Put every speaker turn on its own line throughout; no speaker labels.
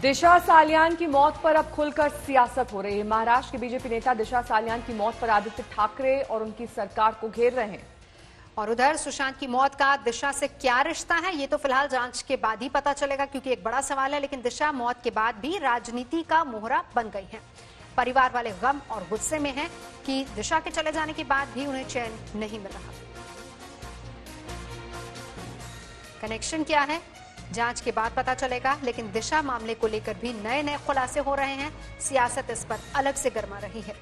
दिशा सालियान की मौत पर अब खुलकर सियासत हो रही है। महाराष्ट्र के बीजेपी नेता दिशा सालियान की मौत पर आदित्य ठाकरे और उनकी सरकार को घेर रहे हैं।
और उधर सुशांत की मौत का दिशा से क्या रिश्ता है, ये तो फिलहाल जांच के बाद ही पता चलेगा, क्योंकि एक बड़ा सवाल है। लेकिन दिशा मौत के बाद भी राजनीति का मोहरा बन गई है। परिवार वाले गम और गुस्से में हैं कि दिशा के चले जाने के बाद भी उन्हें चैन नहीं मिल रहा। कनेक्शन क्या है, जांच के बाद पता चलेगा। लेकिन दिशा मामले को लेकर भी नए नए खुलासे हो रहे हैं। सियासत इस पर अलग से गर्मा रही है।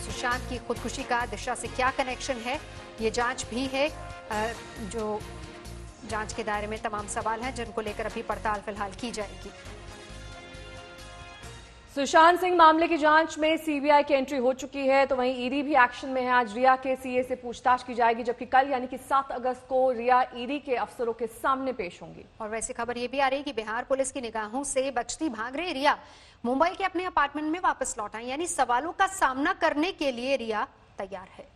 सुशांत की खुदकुशी का दिशा से क्या कनेक्शन है, ये जांच भी है। जो जांच के दायरे में तमाम सवाल हैं जिनको लेकर अभी पड़ताल फिलहाल की जाएगी।
सुशांत सिंह मामले की जांच में सीबीआई की एंट्री हो चुकी है, तो वहीं ईडी भी एक्शन में है। आज रिया के सीए से पूछताछ की जाएगी, जबकि कल यानी कि 7 अगस्त को रिया ईडी के अफसरों के सामने पेश होंगी।
और वैसे खबर ये भी आ रही है कि बिहार पुलिस की निगाहों से बचती भाग रही रिया मुंबई के अपने अपार्टमेंट में वापस लौट आई, यानी सवालों का सामना करने के लिए रिया तैयार है।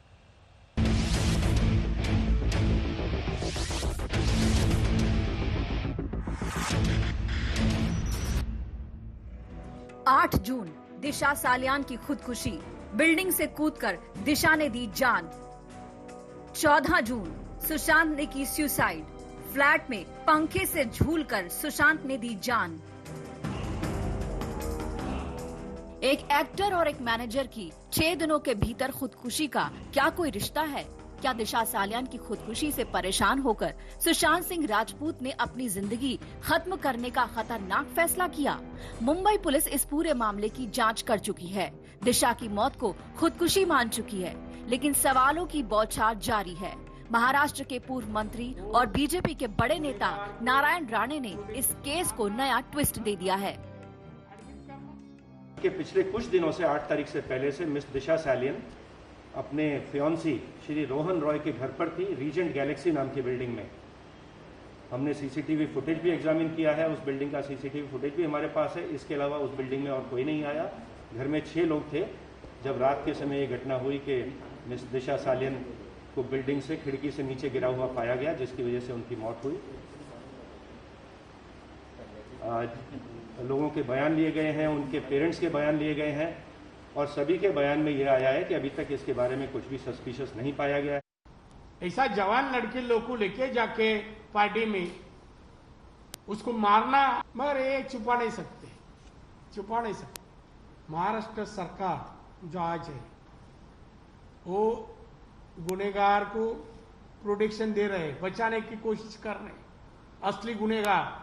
8 जून दिशा सालियान की खुदकुशी, बिल्डिंग से कूदकर दिशा ने दी जान। 14 जून सुशांत ने की सुसाइड, फ्लैट में पंखे से झूलकर सुशांत ने दी जान। एक एक्टर और एक मैनेजर की 6 दिनों के भीतर खुदकुशी का क्या कोई रिश्ता है? क्या दिशा सालियान की खुदकुशी से परेशान होकर सुशांत सिंह राजपूत ने अपनी जिंदगी खत्म करने का खतरनाक फैसला किया? मुंबई पुलिस इस पूरे मामले की जांच कर चुकी है। दिशा की मौत को खुदकुशी मान चुकी है, लेकिन सवालों की बौछार जारी है। महाराष्ट्र के पूर्व मंत्री और बीजेपी के बड़े नेता नारायण राणे ने इस केस को नया ट्विस्ट दे दिया है।
कि पिछले कुछ दिनों से 8 तारीख से पहले से मिस दिशा सालियान अपने फियांसी श्री रोहन रॉय के घर पर थी, रीजेंट गैलेक्सी नाम की बिल्डिंग में। हमने सीसीटीवी फुटेज भी एग्जामिन किया है, उस बिल्डिंग का सीसीटीवी फुटेज भी हमारे पास है। इसके अलावा उस बिल्डिंग में और कोई नहीं आया। घर में 6 लोग थे जब रात के समय ये घटना हुई कि मिस दिशा सालियान को बिल्डिंग से खिड़की से नीचे गिरा हुआ पाया गया, जिसकी वजह से उनकी मौत हुई। आज लोगों के बयान लिए गए हैं, उनके पेरेंट्स के बयान लिए गए हैं, और सभी के बयान में यह आया है कि अभी तक इसके बारे में कुछ भी सस्पिशियस नहीं पाया गया है।
ऐसा जवान लड़के लोग को लेके जाके पार्टी में उसको मारना, मगर ये छुपा नहीं सकते। महाराष्ट्र सरकार जो आज है वो गुनहगार को प्रोटेक्शन दे रहे, बचाने की कोशिश कर रहे। असली गुनहगार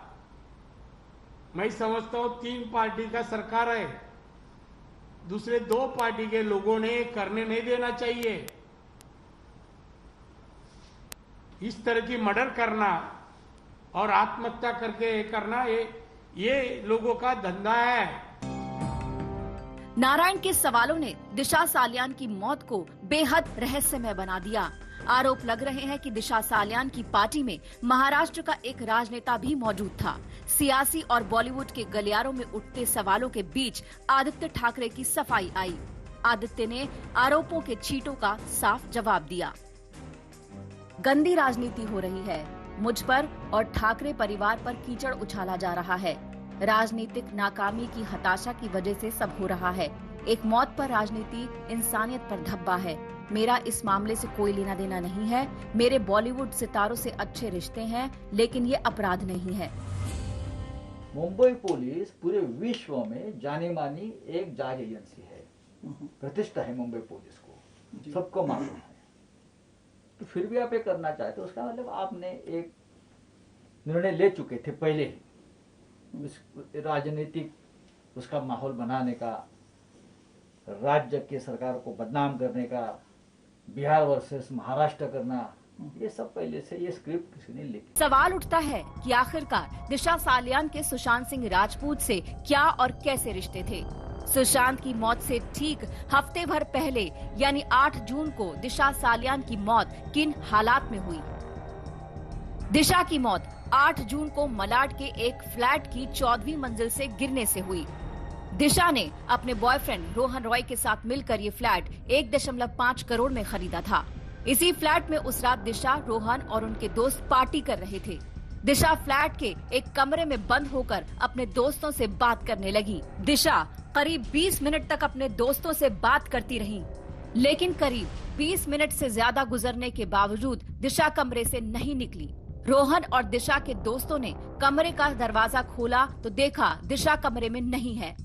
मैं समझता हूं 3 पार्टी का सरकार है, दूसरे 2 पार्टी के लोगों ने करने नहीं देना चाहिए। इस तरह की मर्डर करना और आत्महत्या करके करना, ये लोगों का धंधा है।
नारायण के सवालों ने दिशा सालियान की मौत को बेहद रहस्यमय बना दिया। आरोप लग रहे हैं कि दिशा सालियान की पार्टी में महाराष्ट्र का एक राजनेता भी मौजूद था। सियासी और बॉलीवुड के गलियारों में उठते सवालों के बीच आदित्य ठाकरे की सफाई आई। आदित्य ने आरोपों के छींटों का साफ जवाब दिया। गंदी राजनीति हो रही है, मुझ पर और ठाकरे परिवार पर कीचड़ उछाला जा रहा है। राजनीतिक नाकामी की हताशा की वजह से सब हो रहा है। एक मौत पर राजनीति इंसानियत पर धब्बा है। मेरा इस मामले से कोई लेना देना नहीं है। मेरे बॉलीवुड सितारों से अच्छे रिश्ते हैं, लेकिन ये अपराध नहीं है।
मुंबई पुलिस पूरे विश्व में जानी मानी एक जांच एजेंसी है, प्रतिष्ठा है मुंबई पुलिस को, सबको मालूम है। तो फिर भी आप ये करना चाहते तो उसका मतलब आपने एक निर्णय ले चुके थे पहले ही, राजनीतिक उसका माहौल बनाने का, राज्य की सरकार को बदनाम करने का, बिहार वर्सेस महाराष्ट्र करना, ये सब पहले से ये स्क्रिप्ट किसी ने लिखी।
सवाल उठता है कि आखिरकार दिशा सालियान के सुशांत सिंह राजपूत से क्या और कैसे रिश्ते थे। सुशांत की मौत से ठीक हफ्ते भर पहले यानी 8 जून को दिशा सालियान की मौत किन हालात में हुई? दिशा की मौत 8 जून को मलाड के एक फ्लैट की 14वीं मंजिल से गिरने से हुई। दिशा ने अपने बॉयफ्रेंड रोहन रॉय के साथ मिलकर ये फ्लैट 1.5 करोड़ में खरीदा था। इसी फ्लैट में उस रात दिशा, रोहन और उनके दोस्त पार्टी कर रहे थे। दिशा फ्लैट के एक कमरे में बंद होकर अपने दोस्तों से बात करने लगी। दिशा करीब 20 मिनट तक अपने दोस्तों से बात करती रही, लेकिन करीब 20 मिनट से ज्यादा गुजरने के बावजूद दिशा कमरे से नहीं निकली। रोहन और दिशा के दोस्तों ने कमरे का दरवाजा खोला तो देखा दिशा कमरे में नहीं है।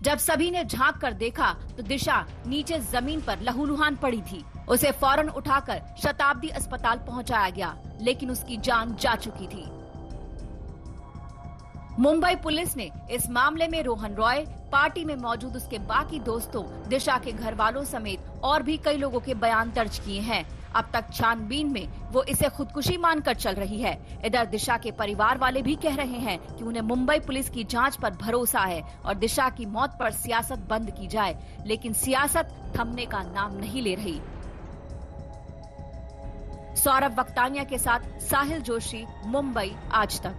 जब सभी ने झांक कर देखा तो दिशा नीचे जमीन पर लहूलुहान पड़ी थी। उसे फौरन उठाकर शताब्दी अस्पताल पहुंचाया गया, लेकिन उसकी जान जा चुकी थी। मुंबई पुलिस ने इस मामले में रोहन रॉय, पार्टी में मौजूद उसके बाकी दोस्तों, दिशा के घर वालों समेत और भी कई लोगों के बयान दर्ज किए हैं। अब तक छानबीन में वो इसे खुदकुशी मानकर चल रही है। इधर दिशा के परिवार वाले भी कह रहे हैं कि उन्हें मुंबई पुलिस की जांच पर भरोसा है और दिशा की मौत पर सियासत बंद की जाए, लेकिन सियासत थमने का नाम नहीं ले रही। सौरभ वक्तानिया के साथ साहिल जोशी, मुंबई आज तक।